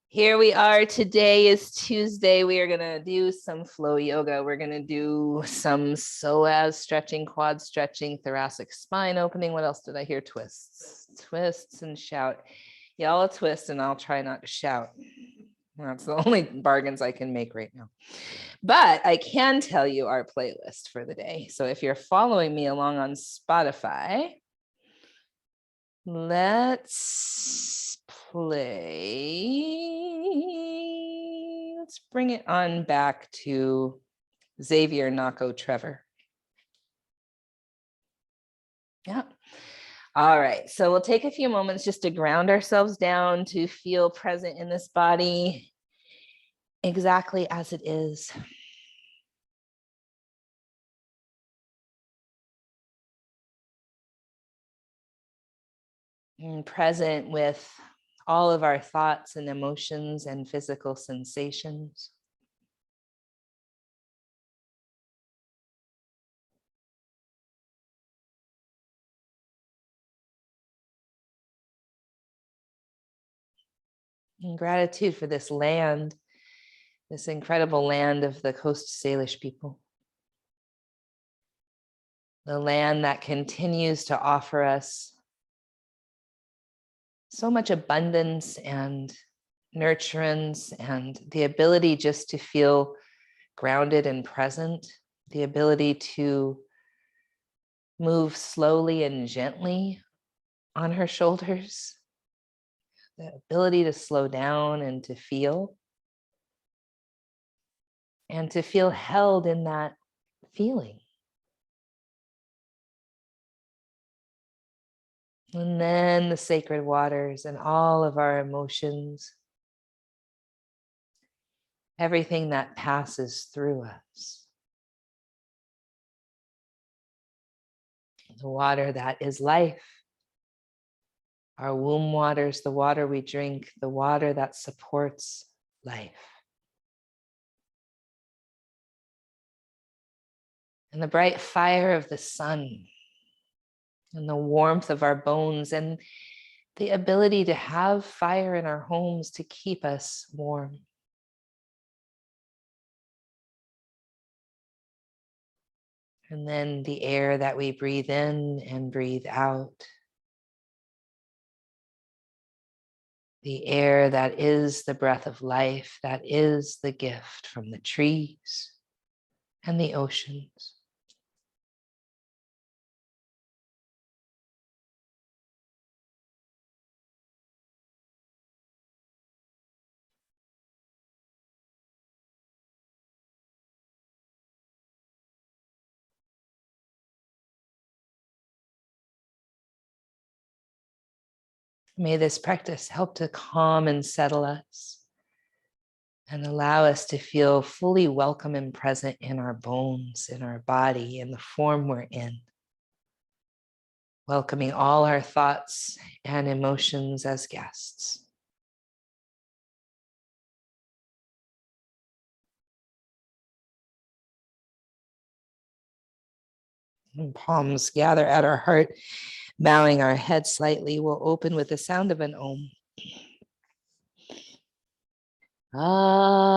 Here we are. Today is Tuesday. We are going to do some flow yoga. We're going to do some psoas stretching, quad stretching, thoracic spine opening. What else did I hear? Twists, twists and shout. Y'all twist and I'll try not to shout. That's the only bargains I can make right now. But I can tell you our playlist for the day. So if you're following me along on Spotify, let's play. Let's bring it on back to Xavier Nako Trevor. Yeah. All right. So we'll take a few moments just to ground ourselves down, to feel present in this body exactly as it is. And present with all of our thoughts and emotions and physical sensations. And gratitude for this land, this incredible land of the Coast Salish people. The land that continues to offer us so much abundance and nurturance and the ability just to feel grounded and present, the ability to move slowly and gently on her shoulders, the ability to slow down and to feel held in that feeling. And then the sacred waters and all of our emotions, everything that passes through us. The water that is life. Our womb waters, the water we drink, the water that supports life. And the bright fire of the sun, and the warmth of our bones, and the ability to have fire in our homes to keep us warm. And then the air that we breathe in and breathe out. The air that is the breath of life, that is the gift from the trees and the oceans. May this practice help to calm and settle us and allow us to feel fully welcome and present in our bones, in our body, in the form we're in. Welcoming all our thoughts and emotions as guests. And palms gather at our heart, bowing our head slightly. We'll open with the sound of an Om. All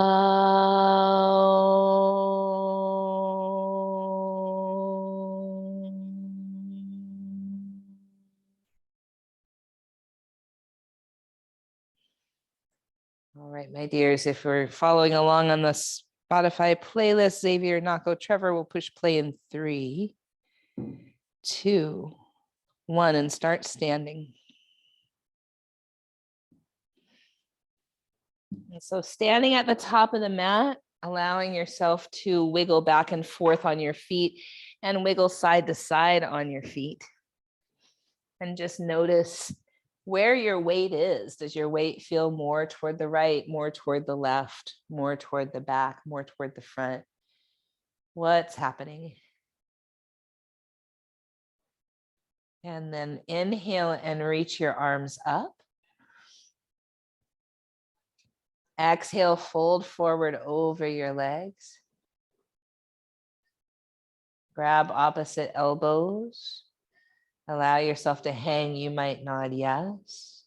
right, my dears, if we're following along on the Spotify playlist, Xavier Nako Trevor will push play in 3, 2, 1, and start standing. And so standing at the top of the mat, allowing yourself to wiggle back and forth on your feet and wiggle side to side on your feet. And just notice where your weight is. Does your weight feel more toward the right, more toward the left, more toward the back, more toward the front? What's happening? And then inhale and reach your arms up. Exhale, fold forward over your legs. Grab opposite elbows. Allow yourself to hang. You might nod yes.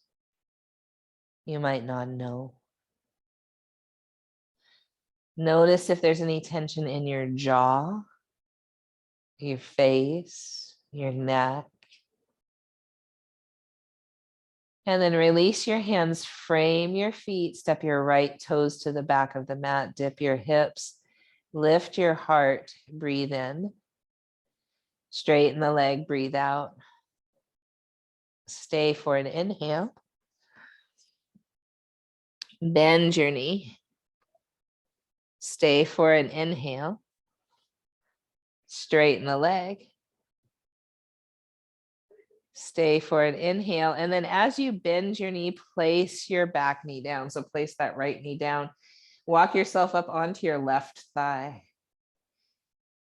You might nod no. Notice if there's any tension in your jaw, your face, your neck. And then release your hands, frame your feet, step your right toes to the back of the mat, dip your hips, lift your heart, breathe in, straighten the leg, breathe out. Stay for an inhale. Bend your knee. Stay for an inhale. Straighten the leg. Stay for an inhale. And then as you bend your knee, place your back knee down. So place that right knee down. Walk yourself up onto your left thigh.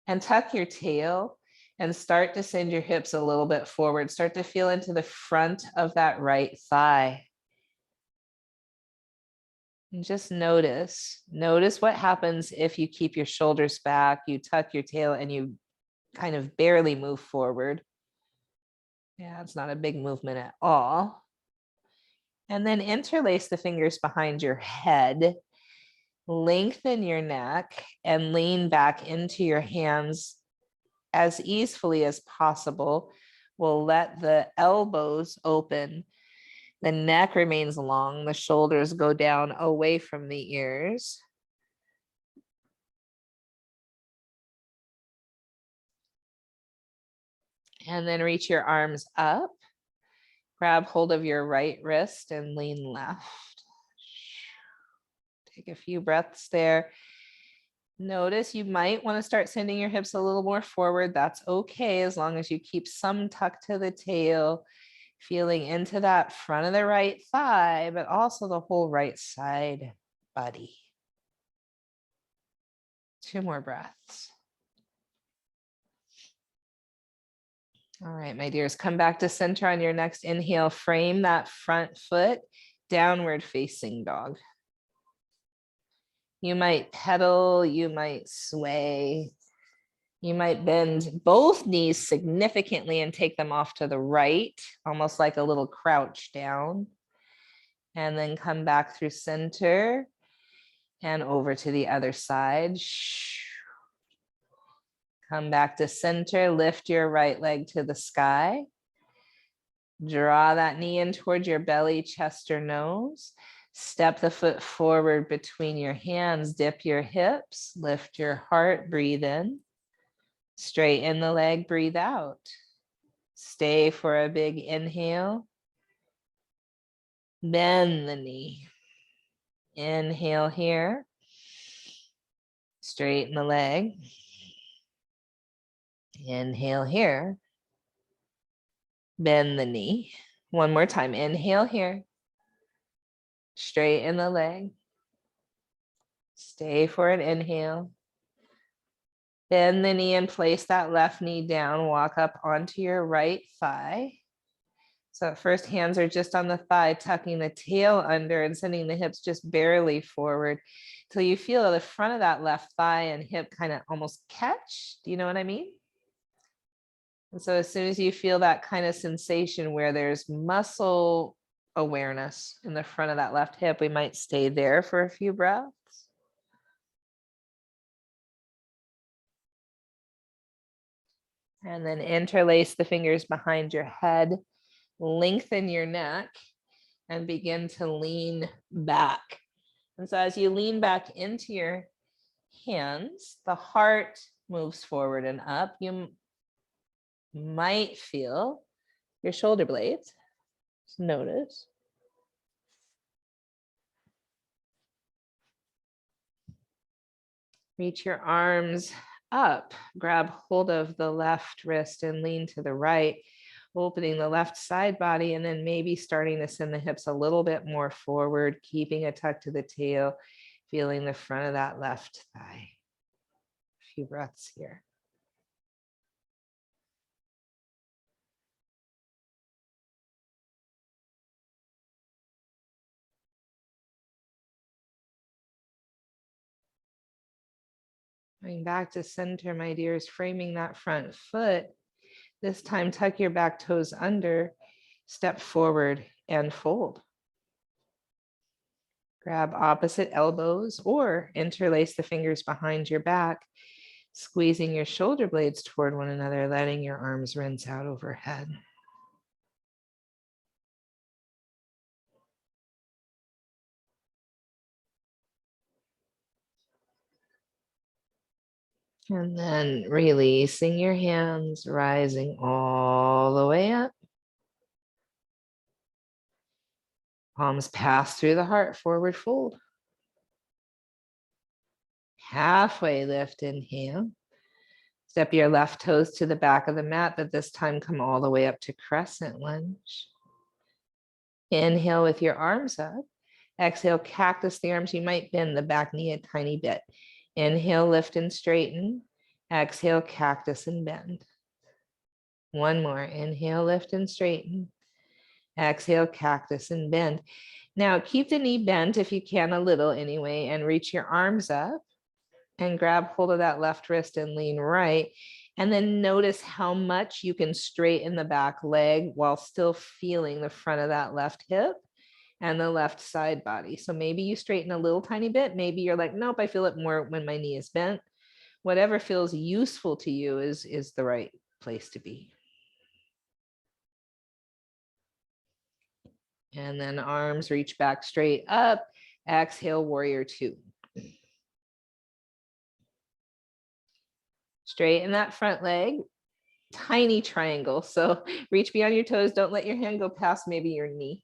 And tuck your tail and start to send your hips a little bit forward. Start to feel into the front of that right thigh. And just notice what happens if you keep your shoulders back, you tuck your tail, and you kind of barely move forward. Yeah, it's not a big movement at all. And then interlace the fingers behind your head, lengthen your neck, and lean back into your hands as easily as possible. We'll let the elbows open. The neck remains long. The shoulders go down away from the ears. And then reach your arms up. Grab hold of your right wrist and lean left. Take a few breaths there. Notice you might want to start sending your hips a little more forward. That's okay, as long as you keep some tuck to the tail, feeling into that front of the right thigh, but also the whole right side body. 2 more breaths. All right, my dears, come back to center on your next inhale. Frame that front foot, downward facing dog. You might pedal, you might sway, you might bend both knees significantly and take them off to the right, almost like a little crouch down. And then come back through center and over to the other side. Come back to center, lift your right leg to the sky. Draw that knee in towards your belly, chest, or nose. Step the foot forward between your hands, dip your hips, lift your heart, breathe in. Straighten the leg, breathe out. Stay for a big inhale. Bend the knee. Inhale here. Straighten the leg. Inhale here. Bend the knee. One more time. Inhale here. Straighten the leg. Stay for an inhale. Bend the knee and place that left knee down. Walk up onto your right thigh. So at first, hands are just on the thigh, tucking the tail under and sending the hips just barely forward till you feel the front of that left thigh and hip kind of almost catch. Do you know what I mean? And so as soon as you feel that kind of sensation where there's muscle awareness in the front of that left hip, we might stay there for a few breaths. And then interlace the fingers behind your head, lengthen your neck, and begin to lean back. And so as you lean back into your hands, the heart moves forward and up. You might feel your shoulder blades. Just notice. Reach your arms up, grab hold of the left wrist and lean to the right, opening the left side body, and then maybe starting to send the hips a little bit more forward, keeping a tuck to the tail, feeling the front of that left thigh. A few breaths here. Going back to center, my dears, framing that front foot. This time, tuck your back toes under, step forward and fold. Grab opposite elbows or interlace the fingers behind your back, squeezing your shoulder blades toward one another, letting your arms rinse out overhead. And then releasing your hands, rising all the way up. Palms pass through the heart, forward fold. Halfway lift, inhale. Step your left toes to the back of the mat, but this time come all the way up to crescent lunge. Inhale with your arms up. Exhale, cactus the arms. You might bend the back knee a tiny bit. Inhale, lift and straighten. Exhale, cactus and bend. One more. Inhale, lift and straighten. Exhale, cactus and bend. Now keep the knee bent if you can, a little anyway, and reach your arms up and grab hold of that left wrist and lean right. And then notice how much you can straighten the back leg while still feeling the front of that left hip and the left side body. So maybe you straighten a little tiny bit. Maybe you're like, nope, I feel it more when my knee is bent. Whatever feels useful to you is the right place to be. And then arms reach back straight up. Exhale, warrior two. Straighten that front leg. Tiny triangle. So reach beyond your toes. Don't let your hand go past maybe your knee.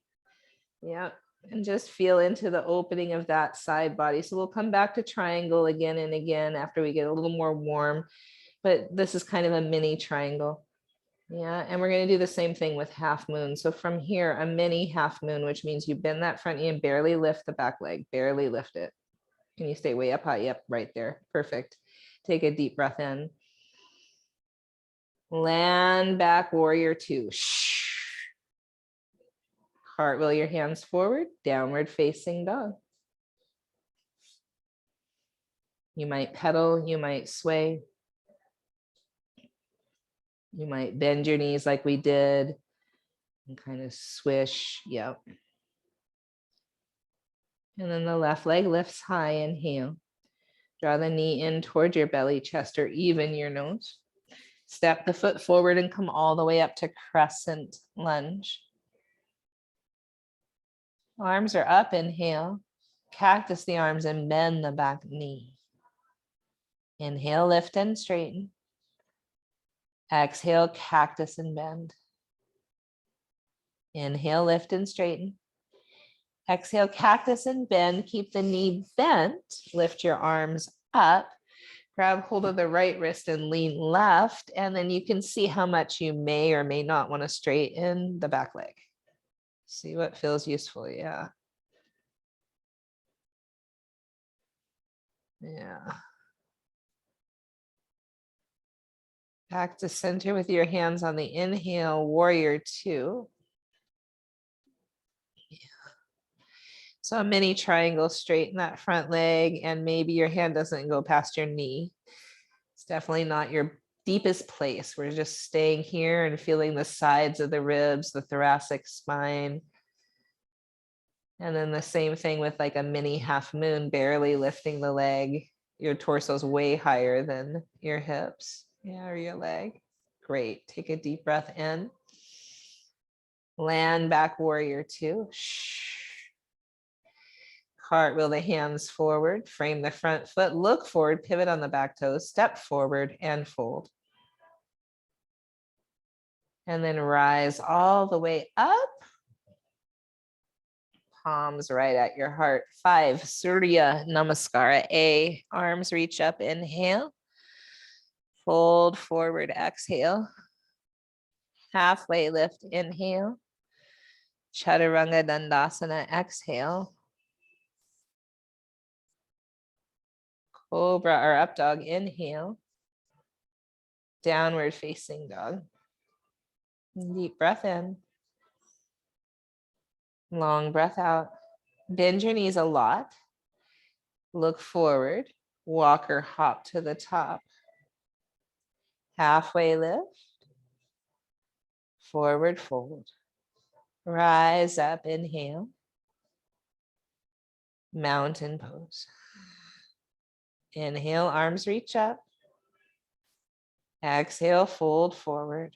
Yeah. And just feel into the opening of that side body. So we'll come back to triangle again and again after we get a little more warm. But this is kind of a mini triangle. Yeah. And we're going to do the same thing with half moon. So from here, a mini half moon, which means you bend that front knee and barely lift the back leg. Barely lift it. Can you stay way up high? Yep, right there. Perfect. Take a deep breath in. Land back, warrior two. Cartwheel your hands forward, downward facing dog. You might pedal, you might sway. You might bend your knees like we did and kind of swish. Yep. And then the left leg lifts high, inhale. Draw the knee in toward your belly, chest, or even your nose. Step the foot forward and come all the way up to crescent lunge. Arms are up, inhale. Cactus the arms and bend the back knee. Inhale, lift and straighten. Exhale, cactus and bend. Inhale, lift and straighten. Exhale, cactus and bend. Keep the knee bent. Lift your arms up. Grab hold of the right wrist and lean left. And then you can see how much you may or may not want to straighten the back leg. See what feels useful. Yeah. Yeah. Back to center with your hands on the inhale, warrior two. Yeah. So a mini triangle, straighten that front leg, and maybe your hand doesn't go past your knee. It's definitely not your deepest place. We're just staying here and feeling the sides of the ribs, the thoracic spine. And then the same thing with like a mini half moon, barely lifting the leg. Your torso's way higher than your hips. Yeah, or your leg. Great. Take a deep breath in. Land back, warrior two. Cartwheel the hands forward, frame the front foot, look forward, pivot on the back toes, step forward and fold. And then rise all the way up. Palms right at your heart. 5, Surya Namaskara. A, arms reach up, inhale. Fold forward, exhale. Halfway lift, inhale. Chaturanga Dandasana, exhale. Cobra or up dog, inhale. Downward facing dog. Deep breath in. Long breath out. Bend your knees a lot. Look forward. Walk or hop to the top. Halfway lift. Forward fold. Rise up, inhale. mountain pose. Inhale, arms reach up. Exhale, fold forward.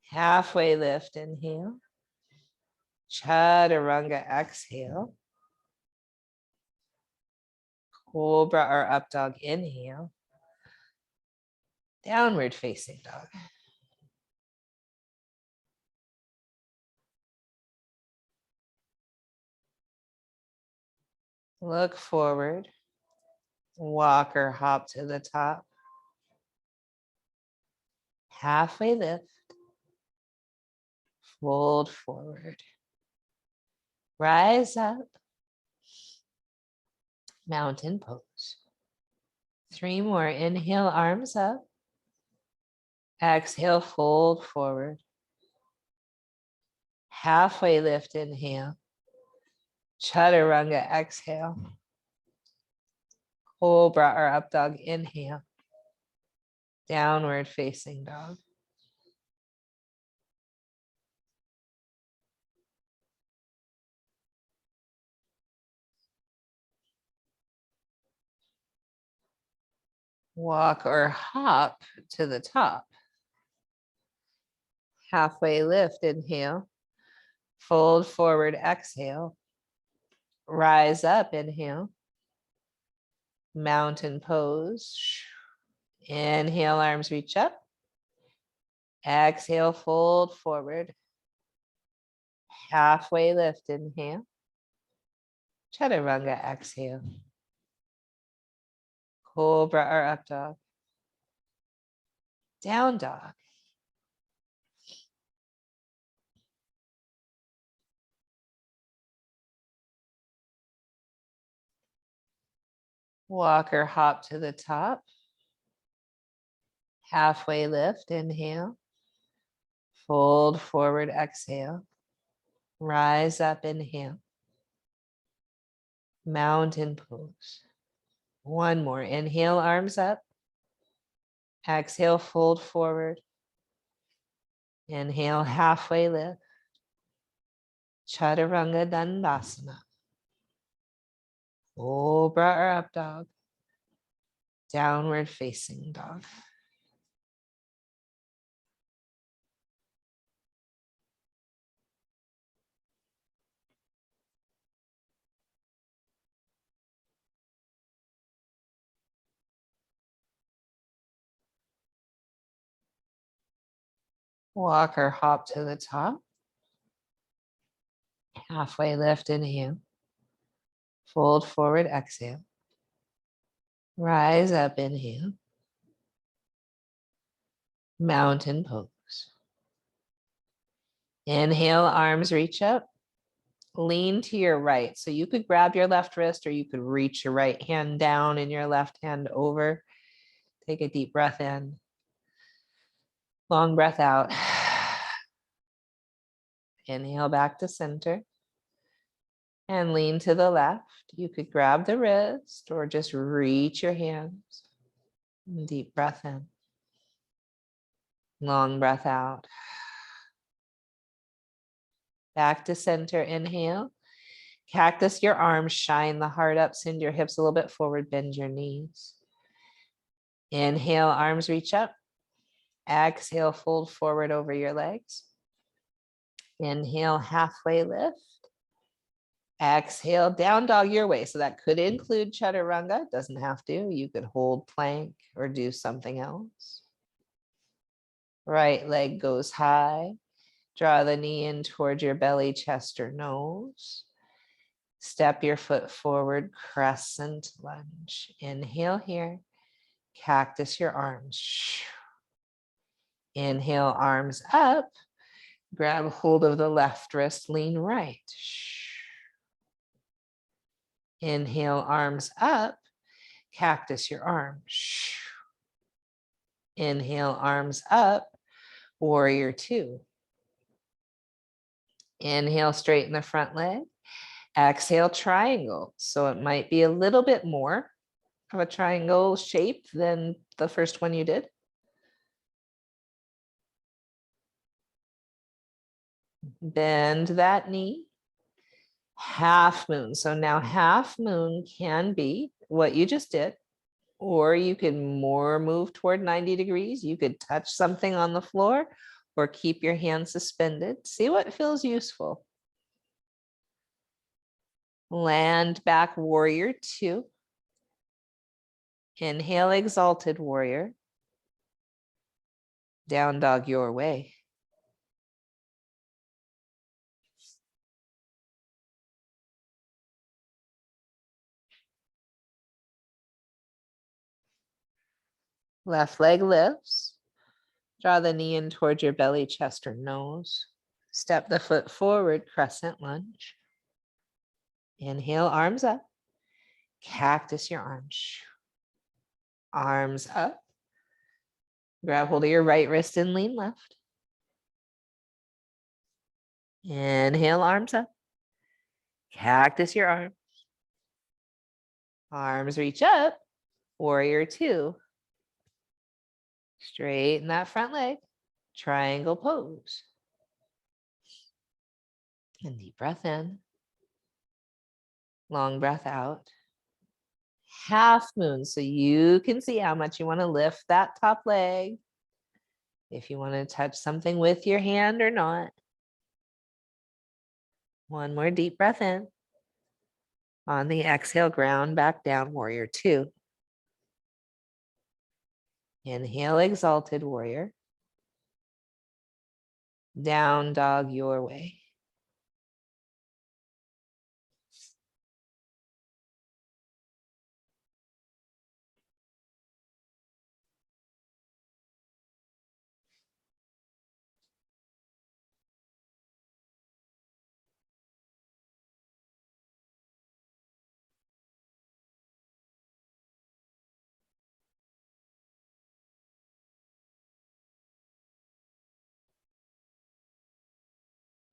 Halfway lift, inhale. Chaturanga, exhale. Cobra or up dog, inhale. Downward facing dog. Look forward. Walk or hop to the top. Halfway lift. Fold forward. Rise up. Mountain pose. 3 more. Inhale, arms up. Exhale, fold forward. Halfway lift, inhale. Chaturanga, exhale. Cobra or up dog, inhale. Downward facing dog. Walk or hop to the top. Halfway lift, inhale. Fold forward, exhale. Rise up, inhale. Mountain pose. Inhale, arms reach up. Exhale, fold forward. Halfway lift, inhale. Chaturanga, exhale. Cobra or up dog. Down dog. Walk or hop to the top. Halfway lift, inhale. Fold forward, exhale. Rise up, inhale. Mountain pose. 1 more. Inhale, arms up. Exhale, fold forward. Inhale, halfway lift. Chaturanga Dandasana. Cobra or up dog. Downward facing dog. Walk or hop to the top. Halfway lift, inhale. Fold forward, exhale. Rise up, inhale. Mountain pose. Inhale, arms reach up. Lean to your right. So you could grab your left wrist or you could reach your right hand down and your left hand over. Take a deep breath in. Long breath out. Inhale back to center. And lean to the left. You could grab the wrist or just reach your hands. Deep breath in. Long breath out. Back to center, inhale. Cactus your arms, shine the heart up, send your hips a little bit forward, bend your knees. Inhale, arms reach up. Exhale, fold forward over your legs. Inhale, halfway lift. Exhale, down dog your way. So that could include chaturanga, doesn't have to. You could hold plank or do something else. Right leg goes high. Draw the knee in towards your belly, chest, or nose. Step your foot forward, crescent lunge. Inhale here. Cactus your arms. Inhale, arms up. Grab hold of the left wrist, lean right. Inhale, arms up. Cactus your arms. Inhale, arms up. Warrior 2. Inhale, straighten the front leg. Exhale, triangle. So it might be a little bit more of a triangle shape than the first one you did. Bend that knee. half moon. So now half moon can be what you just did, or you can more move toward 90 degrees. You could touch something on the floor or keep your hand suspended. See what feels useful. Land back, warrior two. Inhale, exalted warrior. Down dog your way. Left leg lifts. Draw the knee in towards your belly, chest, or nose. Step the foot forward, crescent lunge. Inhale, arms up. Cactus your arms. Arms up. Grab hold of your right wrist and lean left. Inhale, arms up. Cactus your arms. Arms reach up. Warrior two. Straighten that front leg. Triangle pose. And deep breath in. Long breath out. Half moon, so you can see how much you want to lift that top leg. If you want to touch something with your hand or not. One more deep breath in. On the exhale, ground back down, warrior two. Inhale, exalted warrior. Down dog your way.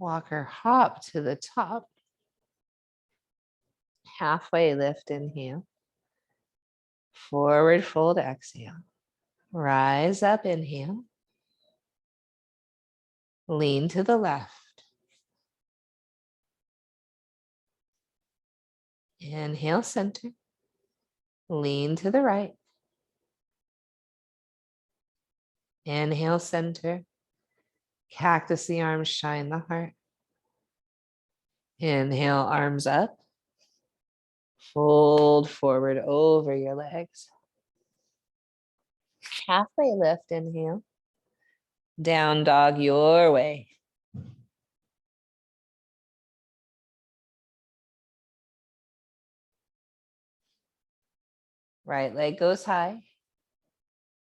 Walker hop to the top. Halfway lift, inhale. Forward fold, exhale. Rise up, inhale. Lean to the left. Inhale, center. Lean to the right. Inhale, center. Cactus the arms, shine the heart. Inhale, arms up. Fold forward over your legs. Halfway lift, inhale. Down dog your way. Right leg goes high.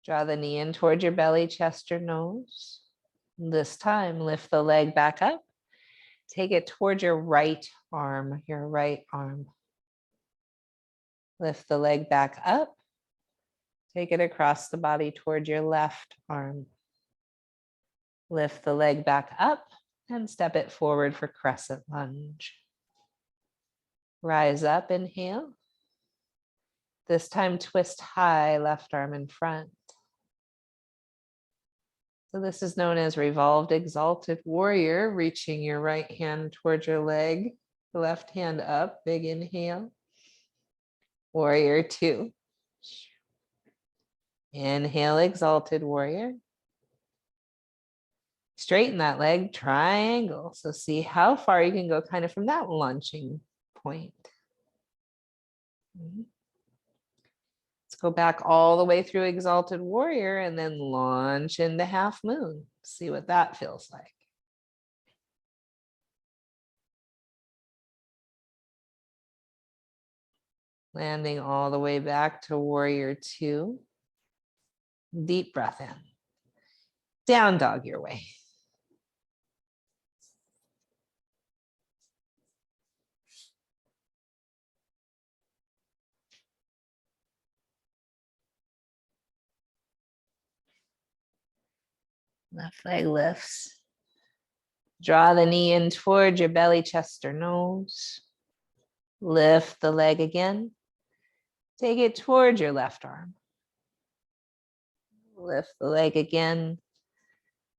Draw the knee in toward your belly, chest, or nose. This time, lift the leg back up. Take it towards your right arm, Lift the leg back up. Take it across the body toward your left arm. Lift the leg back up and step it forward for crescent lunge. Rise up, inhale. This time, twist high, left arm in front. So this is known as revolved exalted warrior, reaching your right hand towards your leg, left hand up, big inhale. Warrior two. Inhale, exalted warrior. Straighten that leg, triangle. So see how far you can go kind of from that launching point. Let's go back all the way through exalted warrior and then launch into half moon. See what that feels like. Landing all the way back to warrior two. Deep breath in. Down dog your way. Left leg lifts. Draw the knee in towards your belly, chest, or nose. Lift the leg again. Take it towards your left arm. Lift the leg again.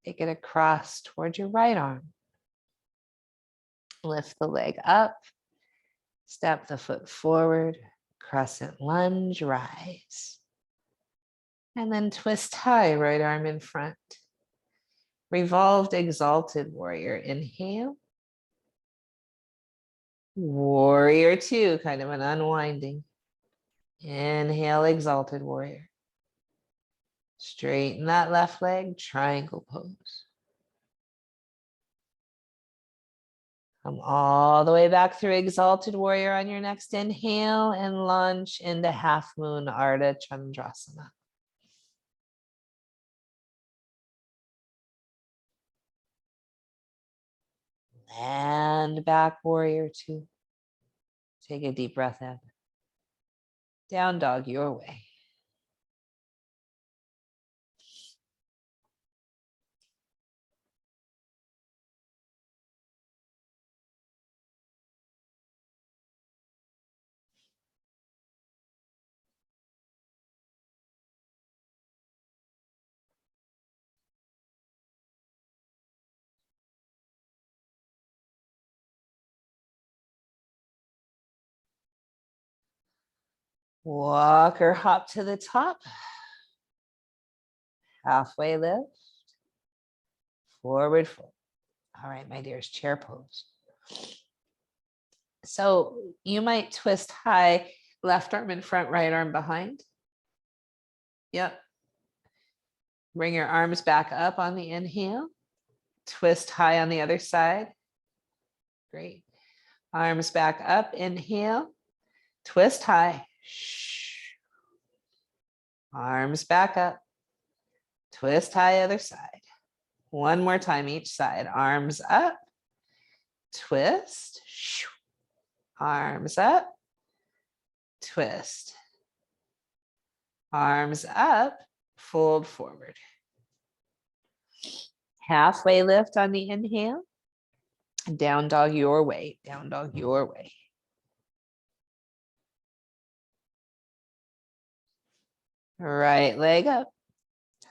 Take it across towards your right arm. Lift the leg up. Step the foot forward, crescent lunge, rise. And then twist high, right arm in front. Revolved exalted warrior, inhale. Warrior two, kind of an unwinding. Inhale, exalted warrior. Straighten that left leg, triangle pose. Come all the way back through exalted warrior on your next inhale and launch into half moon Ardha Chandrasana. Land back, warrior two. Take a deep breath in. Down dog your way. Walk or hop to the top. Halfway lift. Forward fold. All right, my dears, chair pose. So you might twist high, left arm in front, right arm behind. Yep. Bring your arms back up on the inhale. Twist high on the other side. Great. Arms back up, inhale. Twist high. Arms back up. Twist high, other side. One more time each side. Arms up. Twist. Arms up. Twist. Arms up. Fold forward. Halfway lift on the inhale. Down dog your way. Down dog your way. Right leg up.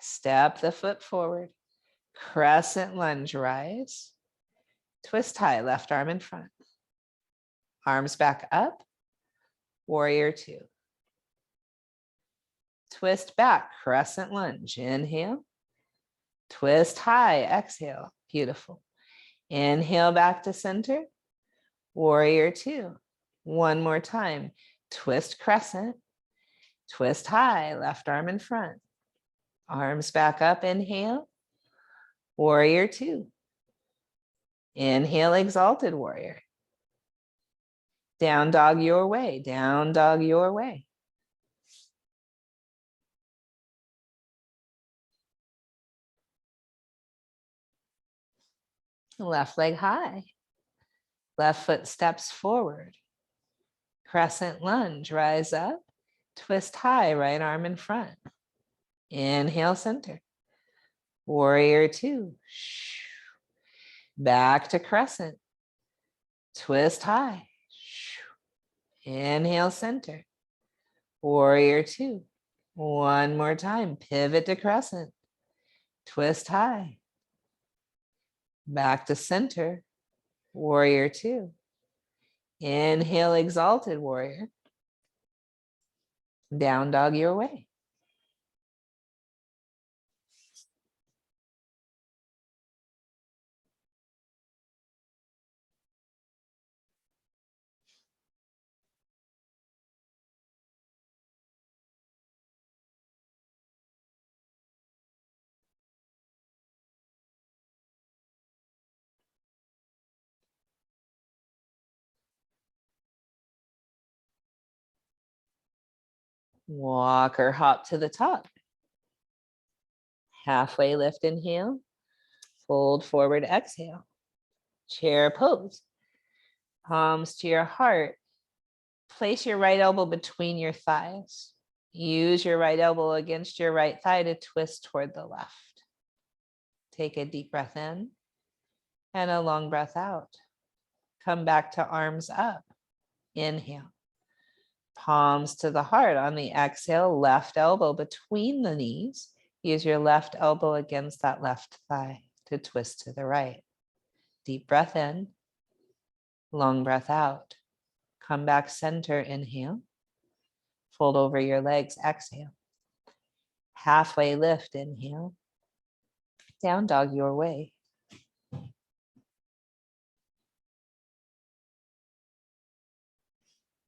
Step the foot forward. Crescent lunge, rise. Twist high, left arm in front. Arms back up. Warrior two. Twist back, crescent lunge. Inhale. Twist high, exhale. Beautiful. Inhale back to center. Warrior two. One more time. Twist crescent. Twist high, left arm in front. Arms back up, inhale. Warrior two. Inhale, exalted warrior. Down dog your way, down dog your way. Left leg high. Left foot steps forward. Crescent lunge, rise up. Twist high, right arm in front. Inhale, center. Warrior two. Back to crescent. Twist high. Inhale, center. Warrior two. One more time. Pivot to crescent. Twist high. Back to center. Warrior two. Inhale, exalted warrior. Down dog your way. Walk or hop to the top. Halfway lift, inhale. Fold forward, exhale. Chair pose. Palms to your heart. Place your right elbow between your thighs. Use your right elbow against your right thigh to twist toward the left. Take a deep breath in and a long breath out. Come back to arms up. Inhale. Palms to the heart. On the exhale, left elbow between the knees. Use your left elbow against that left thigh to twist to the right. Deep breath in, long breath out. Come back center, inhale. Fold over your legs, exhale. Halfway lift, inhale. Down dog your way.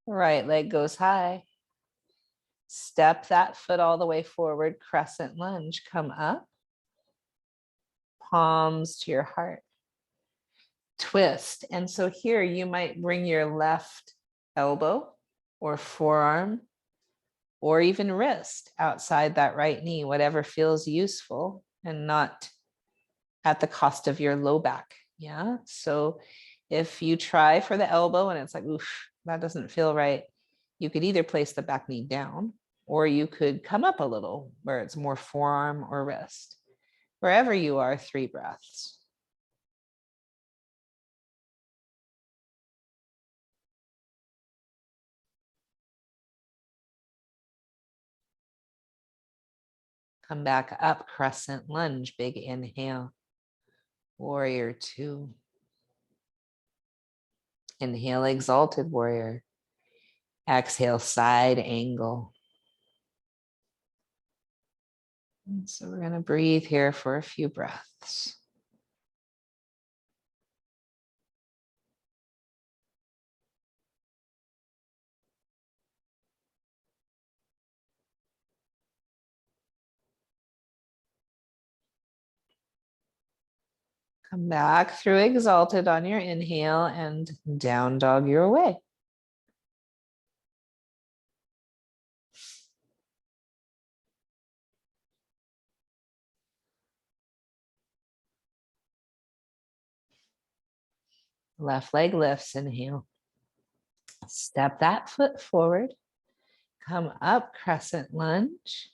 Right leg goes high. Step that foot all the way forward, crescent lunge. Come up. Palms to your heart. Twist. And so here you might bring your left elbow or forearm or even wrist outside that right knee, whatever feels useful and not at the cost of your low back. Yeah. So if you try for the elbow and it's like, oof, that doesn't feel right, you could either place the back knee down or you could come up a little where it's more forearm or wrist. Wherever you are, 3 breaths. Come back up, crescent lunge, big inhale. Warrior 2. Inhale, exalted warrior. Exhale, side angle. And so we're going to breathe here for a few breaths. Come back through exalted on your inhale and down dog your way. Left leg lifts, inhale. Step that foot forward. Come up, crescent lunge.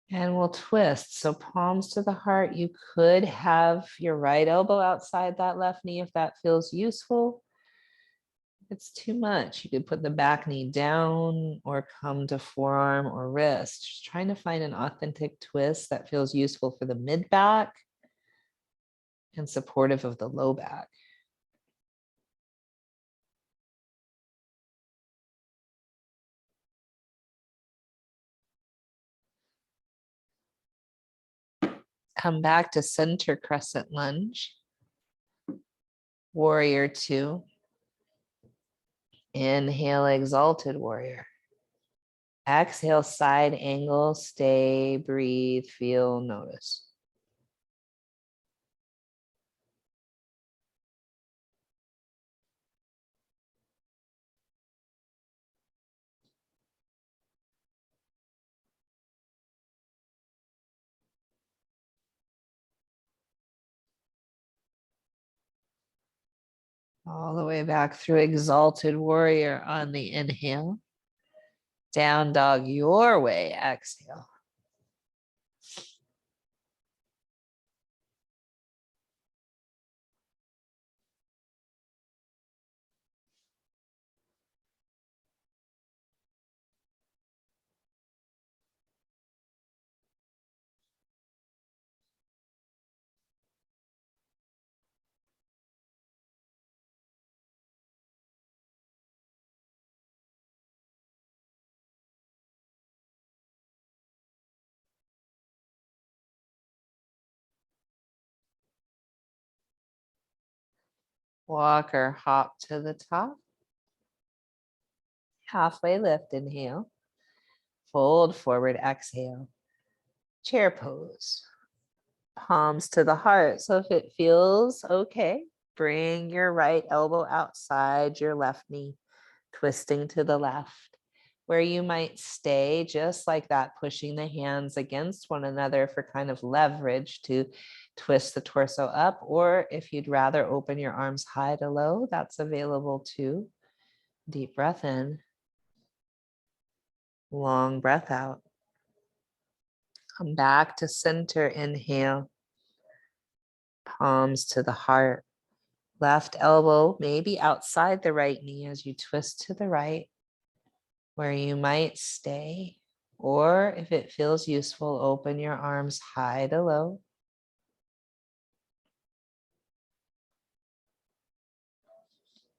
And we'll twist. So palms to the heart. You could have your right elbow outside that left knee if that feels useful. If it's too much, you could put the back knee down or come to forearm or wrist. Just trying to find an authentic twist that feels useful for the mid back and supportive of the low back. Come back to center, crescent lunge. Warrior 2. Inhale, exalted warrior. Exhale, side angle. Stay, breathe, feel, notice. All the way back through exalted warrior on the inhale. Down dog your way, exhale. Walk or hop to the top. Halfway lift, inhale. Fold forward, exhale. Chair pose. Palms to the heart. So if it feels okay, bring your right elbow outside your left knee, twisting to the left. Where you might stay just like that, pushing the hands against one another for kind of leverage to twist the torso up. Or if you'd rather open your arms high to low, that's available too. Deep breath in. Long breath out. Come back to center, inhale. Palms to the heart. Left elbow maybe outside the right knee as you twist to the right, where you might stay. Or if it feels useful, open your arms high to low.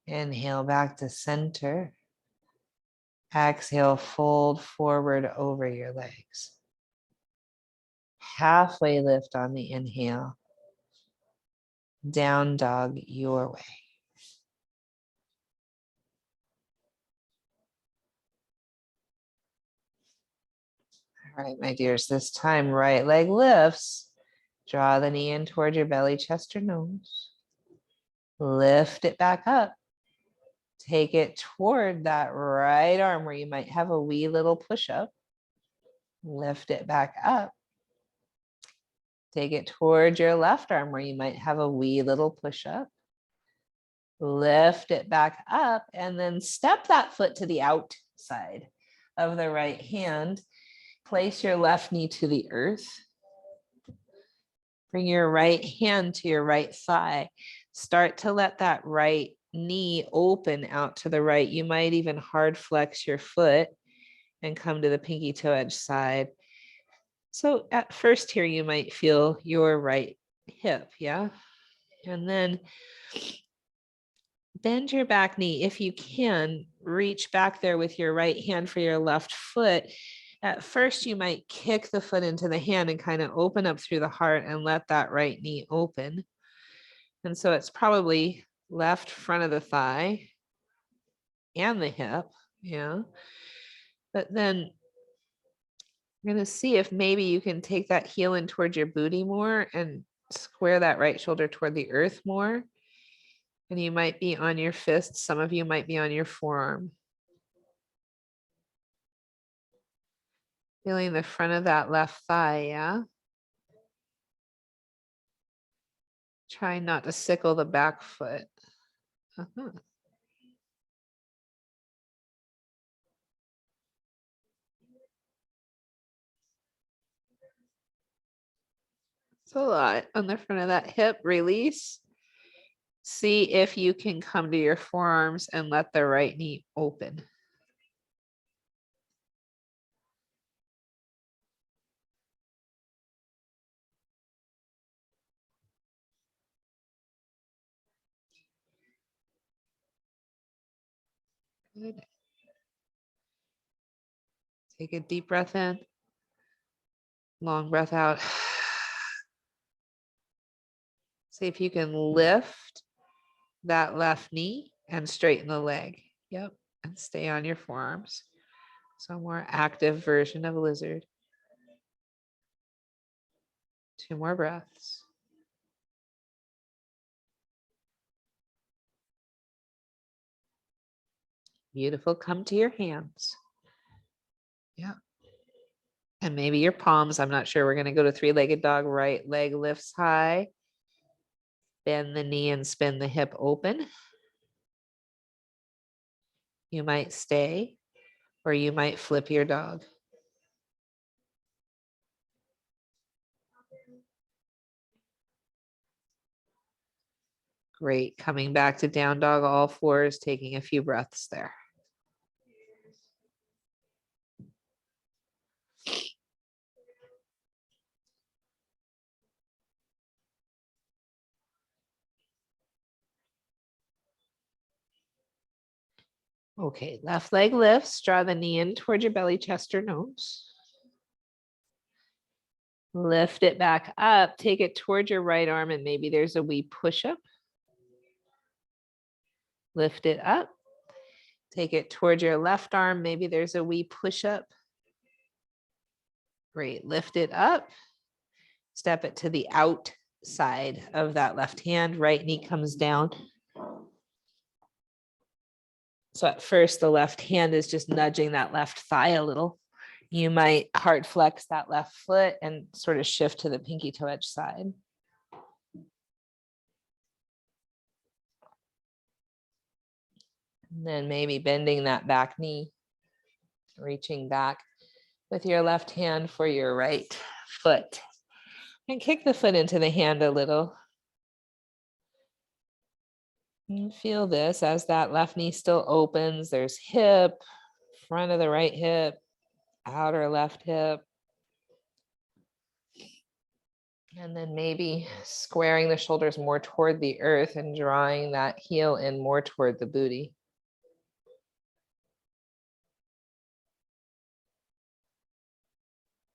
Inhale back to center. Exhale, fold forward over your legs. Halfway lift on the inhale. Down dog your way. All right, my dears, this time right leg lifts. Draw the knee in toward your belly, chest, or nose. Lift it back up. Take it toward that right arm where you might have a wee little push-up. Lift it back up. Take it toward your left arm where you might have a wee little push-up. Lift it back up and then step that foot to the outside of the right hand. Place your left knee to the earth. Bring your right hand to your right thigh. Start to let that right knee open out to the right. You might even hard flex your foot and come to the pinky toe edge side. So at first here, you might feel your right hip, yeah? And then bend your back knee. If you can, reach back there with your right hand for your left foot. At first, you might kick the foot into the hand and kind of open up through the heart and let that right knee open. And so it's probably left front of the thigh and the hip, yeah. But then I'm going to see if maybe you can take that heel in towards your booty more and square that right shoulder toward the earth more. And you might be on your fist. Some of you might be on your forearm. Feeling the front of that left thigh, yeah? Try not to sickle the back foot. It's a lot on the front of that hip. Release. See if you can come to your forearms and let the right knee open. Good. Take a deep breath in. Long breath out. See if you can lift that left knee and straighten the leg. Yep. And stay on your forearms. So a more active version of a lizard. 2 more breaths. Beautiful. Come to your hands. Yeah. And maybe your palms. I'm not sure. We're going to go to 3-legged dog. Right leg lifts high. Bend the knee and spin the hip open. You might stay, or you might flip your dog. Great. Coming back to down dog, all fours, taking a few breaths there. Okay, left leg lifts. Draw the knee in towards your belly, chest, or nose. Lift it back up. Take it towards your right arm, and maybe there's a wee push-up. Lift it up. Take it towards your left arm. Maybe there's a wee push-up. Great. Lift it up. Step it to the outside of that left hand. Right knee comes down. So at first, the left hand is just nudging that left thigh a little. You might hard flex that left foot and sort of shift to the pinky toe edge side. And then maybe bending that back knee, reaching back with your left hand for your right foot. And kick the foot into the hand a little. And feel this as that left knee still opens. There's hip, front of the right hip, outer left hip. And then maybe squaring the shoulders more toward the earth and drawing that heel in more toward the booty.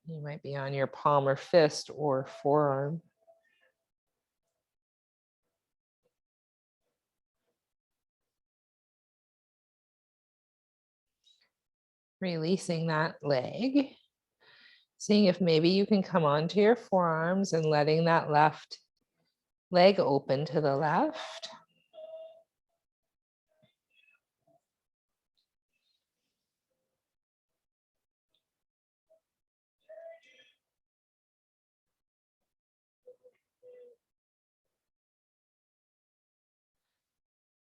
You might be on your palm or fist or forearm. Releasing that leg. Seeing if maybe you can come onto your forearms and letting that left leg open to the left.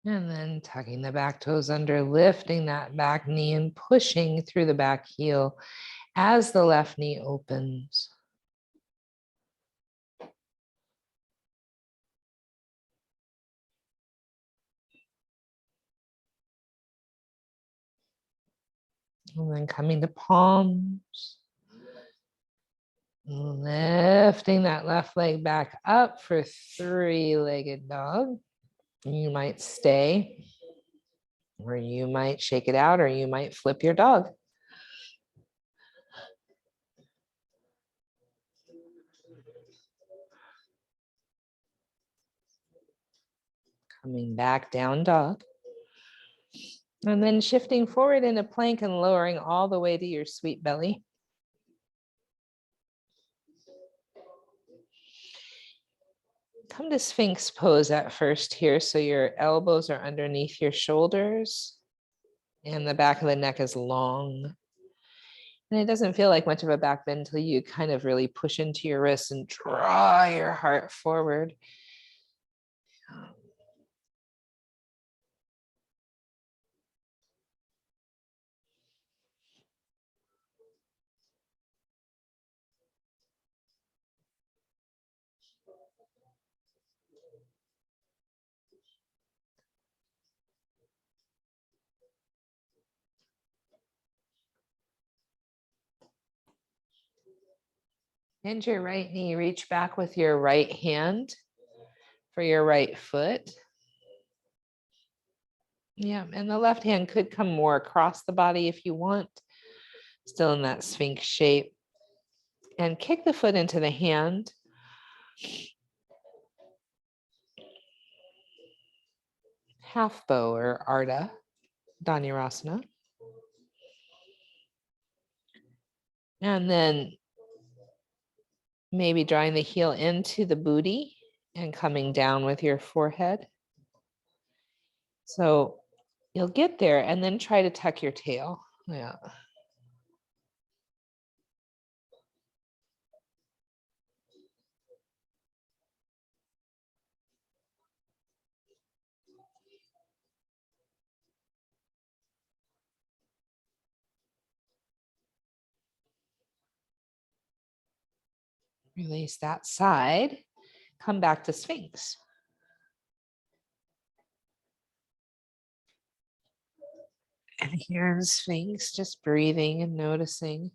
And then tucking the back toes under, lifting that back knee and pushing through the back heel as the left knee opens. And then coming to palms. Lifting that left leg back up for three-legged dog. You might stay, or you might shake it out, or you might flip your dog. Coming back down dog. And then shifting forward into plank and lowering all the way to your sweet belly. Come to Sphinx pose at first here. So your elbows are underneath your shoulders and the back of the neck is long. And it doesn't feel like much of a back bend until you kind of really push into your wrists and draw your heart forward. And your right knee, reach back with your right hand for your right foot. Yeah, and the left hand could come more across the body if you want, still in that Sphinx shape. And kick the foot into the hand. Half bow or Ardha Dhanurasana. And then maybe drawing the heel into the booty and coming down with your forehead. So you'll get there and then try to tuck your tail. Yeah. Release that side. Come back to Sphinx. And here's Sphinx, just breathing and noticing.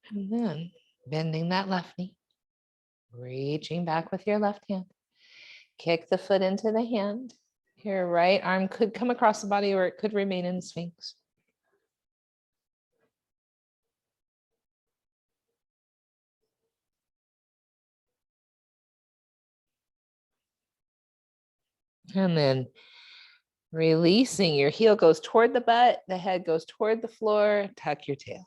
And then bending that left knee, reaching back with your left hand. Kick the foot into the hand. Your right arm could come across the body or it could remain in Sphinx. And then releasing, your heel goes toward the butt, the head goes toward the floor, tuck your tail.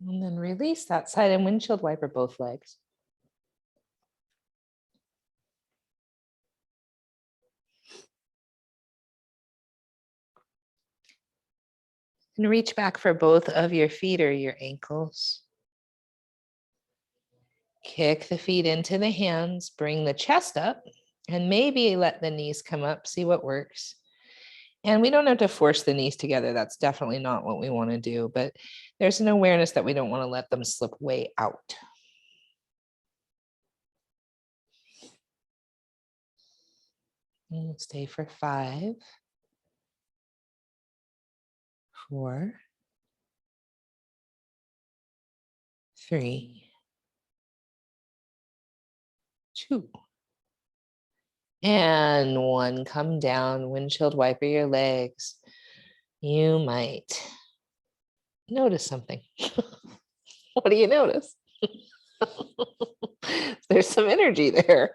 And then release that side and windshield wiper both legs. And reach back for both of your feet or your ankles. Kick the feet into the hands, bring the chest up, and maybe let the knees come up, see what works. And we don't have to force the knees together. That's definitely not what we want to do, but there's an awareness that we don't want to let them slip way out. And stay for 5, 4, 3, 2, and 1. Come down, windshield wiper your legs. You might notice something. What do you notice? There's some energy there.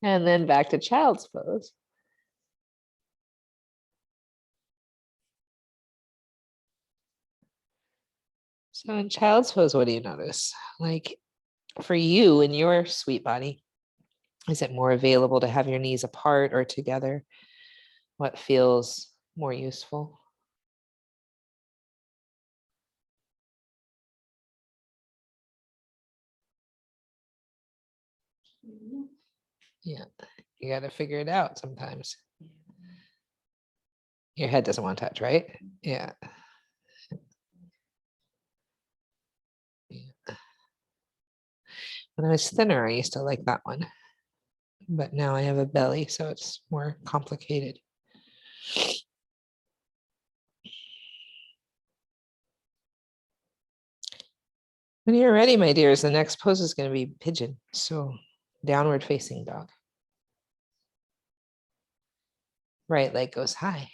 And then back to child's pose. So in child's pose, what do you notice? Like for you in your sweet body, is it more available to have your knees apart or together? What feels more useful? Yeah, you got to figure it out sometimes. Your head doesn't want to touch, right? Yeah. When I was thinner, I used to like that one. But now I have a belly, so it's more complicated. When you're ready, my dears, the next pose is going to be pigeon. So downward facing dog. Right leg goes high.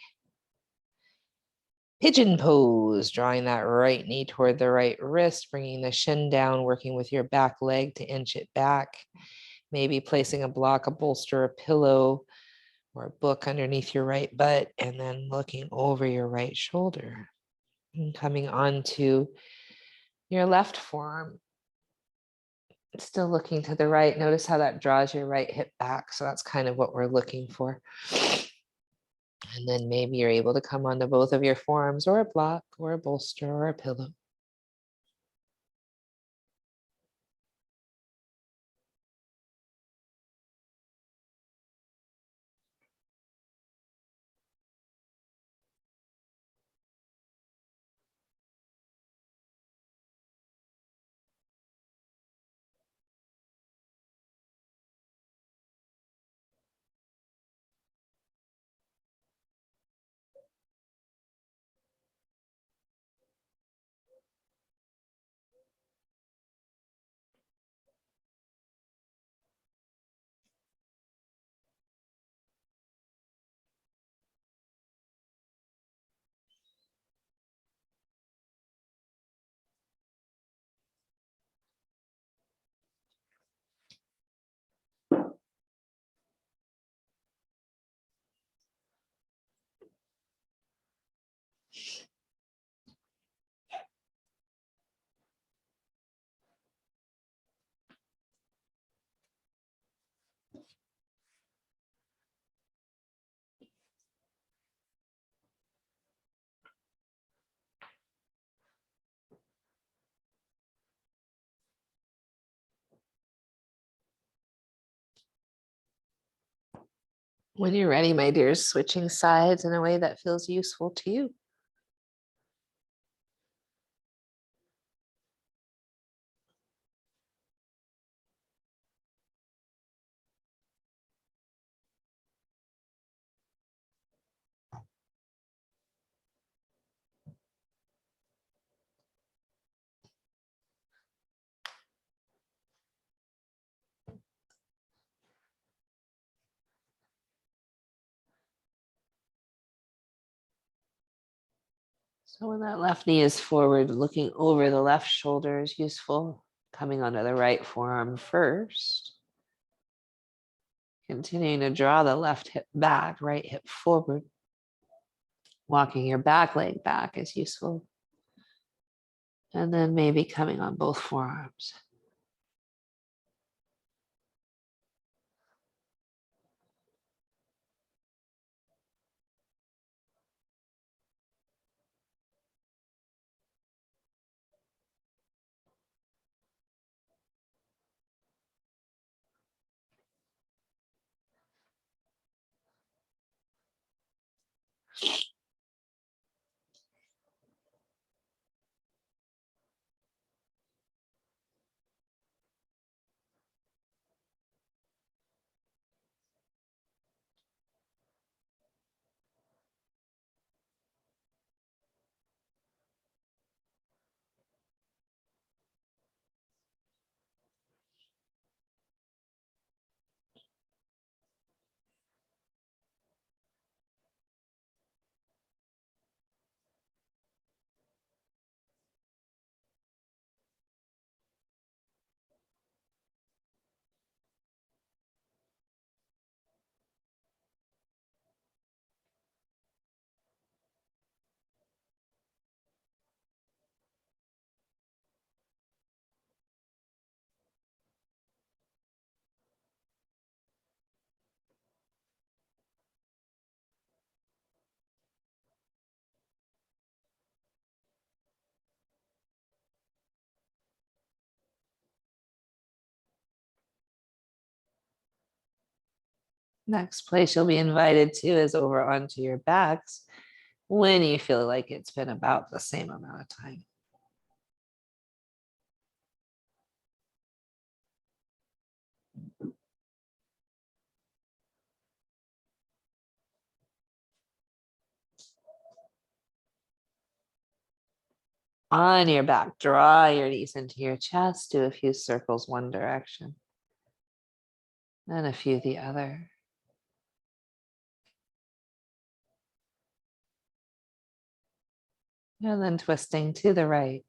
Pigeon pose, drawing that right knee toward the right wrist, bringing the shin down, working with your back leg to inch it back. Maybe placing a block, a bolster, a pillow, or a book underneath your right butt, and then looking over your right shoulder and coming onto your left forearm. Still looking to the right. Notice how that draws your right hip back. So that's kind of what we're looking for. And then maybe you're able to come onto both of your forearms or a block or a bolster or a pillow. When you're ready, my dears, switching sides in a way that feels useful to you. So when that left knee is forward, looking over the left shoulder is useful. Coming onto the right forearm first. Continuing to draw the left hip back, right hip forward. Walking your back leg back is useful. And then maybe coming on both forearms. Next place you'll be invited to is over onto your backs when you feel like it's been about the same amount of time. On your back, draw your knees into your chest, do a few circles one direction, and a few the other. And then twisting to the right.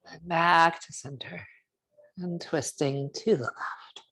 Then back to center and twisting to the left.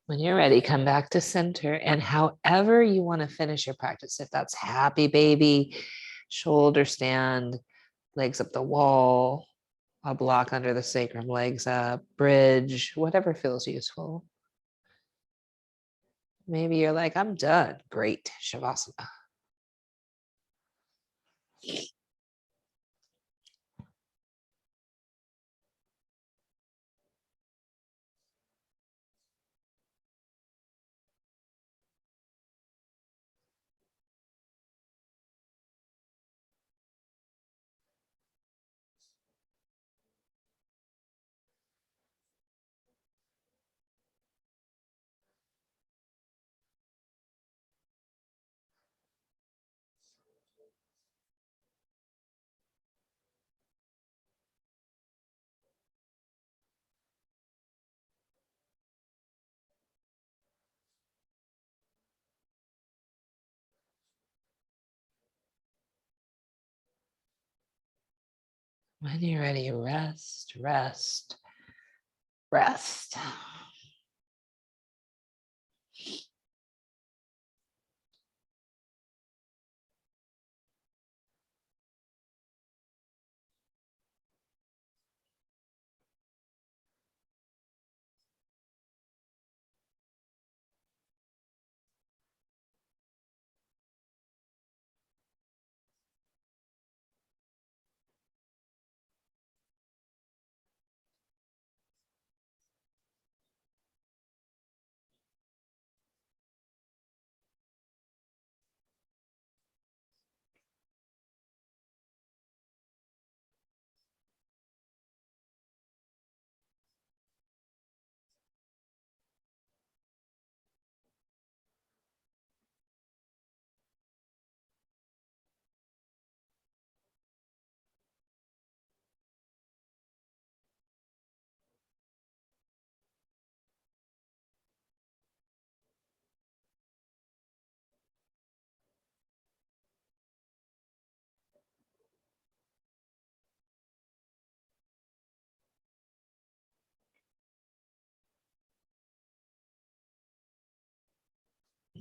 When you're ready, come back to center. And however you want to finish your practice, if that's happy baby, shoulder stand, legs up the wall, a block under the sacrum, legs up, bridge, whatever feels useful. Maybe you're like, I'm done. Great. Shavasana. When you're ready, rest, rest, rest.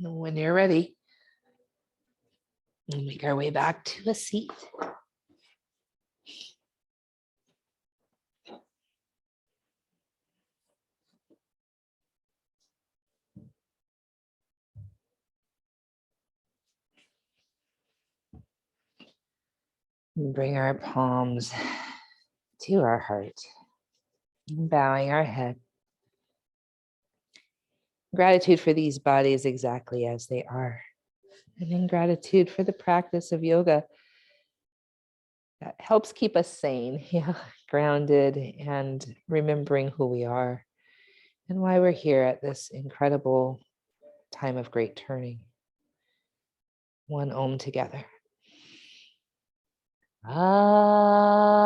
When you're ready, we'll make our way back to a seat. Bring our palms to our heart, bowing our head. Gratitude for these bodies exactly as they are. And in gratitude for the practice of yoga that helps keep us sane, grounded, and remembering who we are and why we're here at this incredible time of great turning. One Om together. Aum.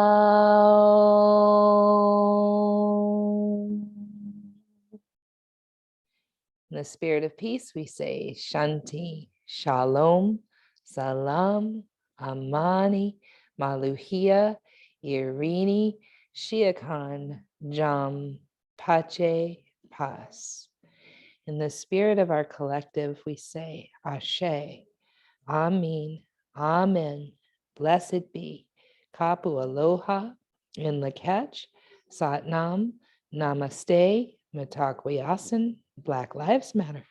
In the spirit of peace, we say Shanti, Shalom, Salam, Amani, Maluhia, Irini, Shiakan, Jam, Pache, Pas. In the spirit of our collective, we say Ashe, Amin, Amen, blessed be, Kapu Aloha, in Lakach, Satnam, Namaste, Mitakuyasin, Black Lives Matter.